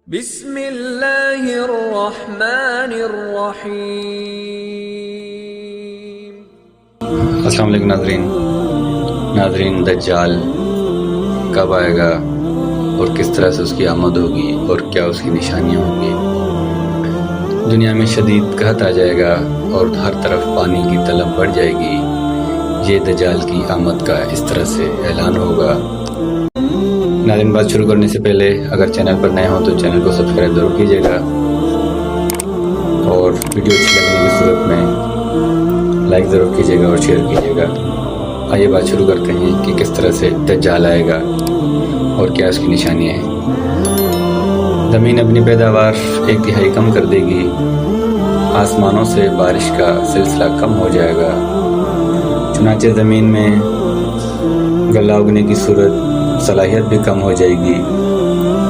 بسم اللہ الرحمن الرحیم۔ السلام علیکم ناظرین، دجال کب آئے گا اور کس طرح سے اس کی آمد ہوگی اور کیا اس کی نشانیاں ہوں گی؟ دنیا میں شدید قحط آ جائے گا اور ہر طرف پانی کی طلب بڑھ جائے گی۔ یہ دجال کی آمد کا اس طرح سے اعلان ہوگا۔ ناظرین، بات شروع کرنے سے پہلے اگر چینل پر نئے ہوں تو چینل کو سبسکرائب ضرور کیجیے گا اور ویڈیو اچھی لگنے کی صورت میں لائک ضرور کیجیے گا اور شیئر کیجیے گا۔ آئیے بات شروع کرتے ہیں کہ کس طرح سے دجال آئے گا اور کیا اس کی نشانیاں ہیں۔ زمین اپنی پیداوار 1/3 کم کر دے گی، آسمانوں سے بارش کا سلسلہ کم ہو جائے گا، چنانچہ زمین میں غلہ اگنے کی صلاحیت بھی کم ہو جائے گی،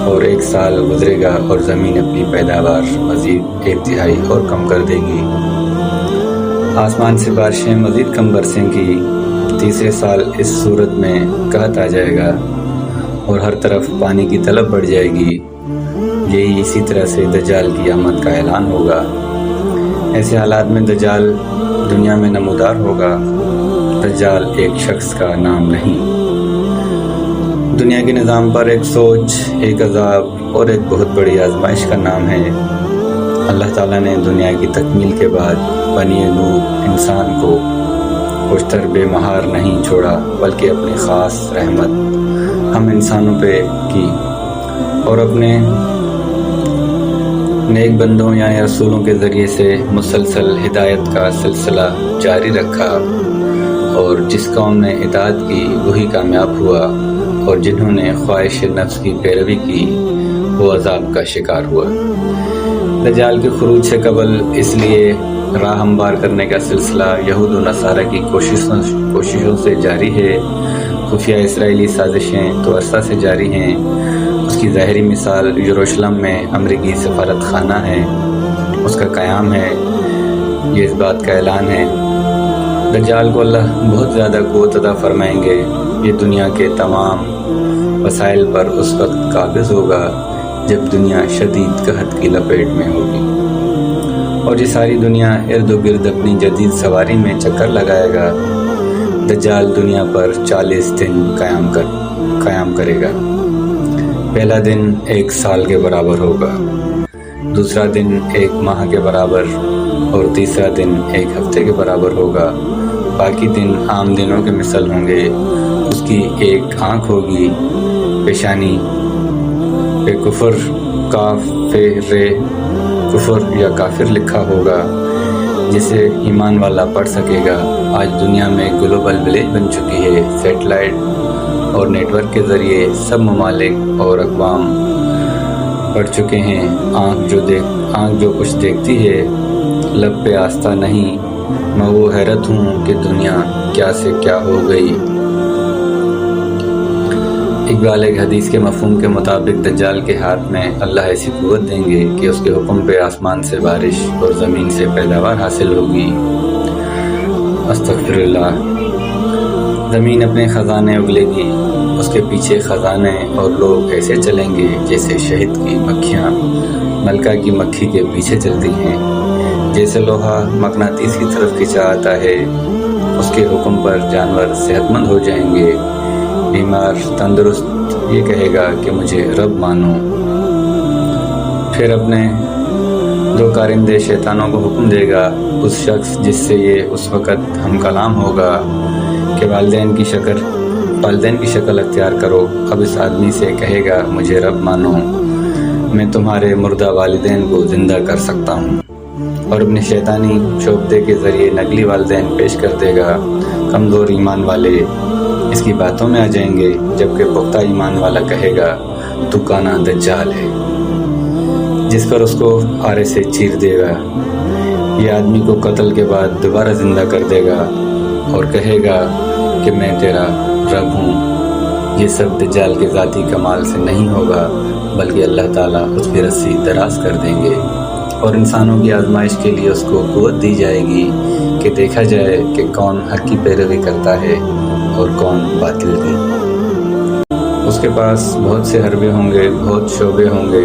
اور 1 سال گزرے گا اور زمین اپنی پیداوار مزید 1/3 اور کم کر دے گی۔ آسمان سے بارشیں مزید کم برسیں گی۔ تیسرے سال اس صورت میں قحط آ جائے گا اور ہر طرف پانی کی طلب بڑھ جائے گی۔ یہی اسی طرح سے دجال کی آمد کا اعلان ہوگا۔ ایسے حالات میں دجال دنیا میں نمودار ہوگا۔ دجال ایک شخص کا نام نہیں، دنیا کے نظام پر ایک سوچ، ایک عذاب اور ایک بہت بڑی آزمائش کا نام ہے۔ اللہ تعالیٰ نے دنیا کی تکمیل کے بعد بنی نوح انسان کو خوشتر بے مہار نہیں چھوڑا، بلکہ اپنی خاص رحمت ہم انسانوں پہ کی اور اپنے نیک بندوں یعنی رسولوں کے ذریعے سے مسلسل ہدایت کا سلسلہ جاری رکھا، اور جس قوم نے اطاعت کی وہی کامیاب ہوا، اور جنہوں نے خواہش نفس کی پیروی کی وہ عذاب کا شکار ہوا۔ دجال کے خروج سے قبل اس لیے راہ ہموار کرنے کا سلسلہ یہود و نصارہ کی کوششوں سے جاری ہے۔ خفیہ اسرائیلی سازشیں تو عرصہ سے جاری ہیں۔ اس کی ظاہری مثال یروشلم میں امریکی سفارت خانہ ہے، اس کا قیام ہے۔ یہ اس بات کا اعلان ہے دجال کو اللہ بہت زیادہ قوت عطا فرمائیں گے۔ یہ دنیا کے تمام وسائل پر اس وقت قابض ہوگا جب دنیا شدید قحط کی لپیٹ میں ہوگی، اور یہ ساری دنیا ارد و گرد اپنی جدید سواری میں چکر لگائے گا۔ دجال دنیا پر 40 دن قیام کرے گا۔ پہلا دن 1 سال کے برابر ہوگا، دوسرا دن 1 ماہ کے برابر، اور تیسرا دن 1 ہفتے کے برابر ہوگا۔ باقی دن عام دنوں کے مثل ہوں گے۔ اس کی 1 آنکھ ہوگی، پیشانی پہ کفر کفر یا کافر لکھا ہوگا، جسے ایمان والا پڑھ سکے گا۔ آج دنیا میں گلوبل ولیج بن چکی ہے۔ سیٹلائٹ اور نیٹ ورک کے ذریعے سب ممالک اور اقوام پڑھ چکے ہیں۔ آنکھ جو کچھ دیکھتی ہے، لب پہ آستہ نہیں۔ میں وہ حیرت ہوں کہ دنیا کیا سے کیا ہو گئی۔ اقبال ایک حدیث کے مفہوم کے مطابق دجال کے ہاتھ میں اللہ ایسی قوت دیں گے کہ اس کے حکم پہ آسمان سے بارش اور زمین سے پیداوار حاصل ہوگی۔ استغفر اللہ۔ زمین اپنے خزانے اگلے گی، اس کے پیچھے خزانے اور لوگ ایسے چلیں گے جیسے شہد کی مکھیاں ملکہ کی مکھی کے پیچھے چلتی ہیں۔ جیسے لوہا مقناطیس کی طرف کھینچا آتا ہے، اس کے حکم پر جانور صحت مند ہو جائیں گے۔ بیمار تندرست یہ کہے گا کہ مجھے رب مانو۔ پھر اپنے 2 کارندے شیطانوں کو حکم دے گا، اس شخص جس سے یہ اس وقت ہم کلام ہوگا کہ والدین کی شکل اختیار کرو۔ اب اس آدمی سے کہے گا مجھے رب مانو، میں تمہارے مردہ والدین کو زندہ کر سکتا ہوں، اور اپنے شیطانی شعبدے کے ذریعے نقلی والدین پیش کر دے گا۔ کمزور ایمان والے اس کی باتوں میں آ جائیں گے، جبکہ پختہ ایمان والا کہے گا تو کانا دجال ہے، جس پر اس کو آرے سے چیر دے گا۔ یہ آدمی کو قتل کے بعد دوبارہ زندہ کر دے گا اور کہے گا کہ میں تیرا رب ہوں۔ یہ سب دجال کے ذاتی کمال سے نہیں ہوگا، بلکہ اللہ تعالیٰ اس کی رسی دراز کر دیں گے، اور انسانوں کی آزمائش کے لیے اس کو قوت دی جائے گی کہ دیکھا جائے کہ کون حق کی پیروی کرتا ہے اور کون باطل کی۔ اس کے پاس بہت سے حربے ہوں گے، بہت شعبے ہوں گے،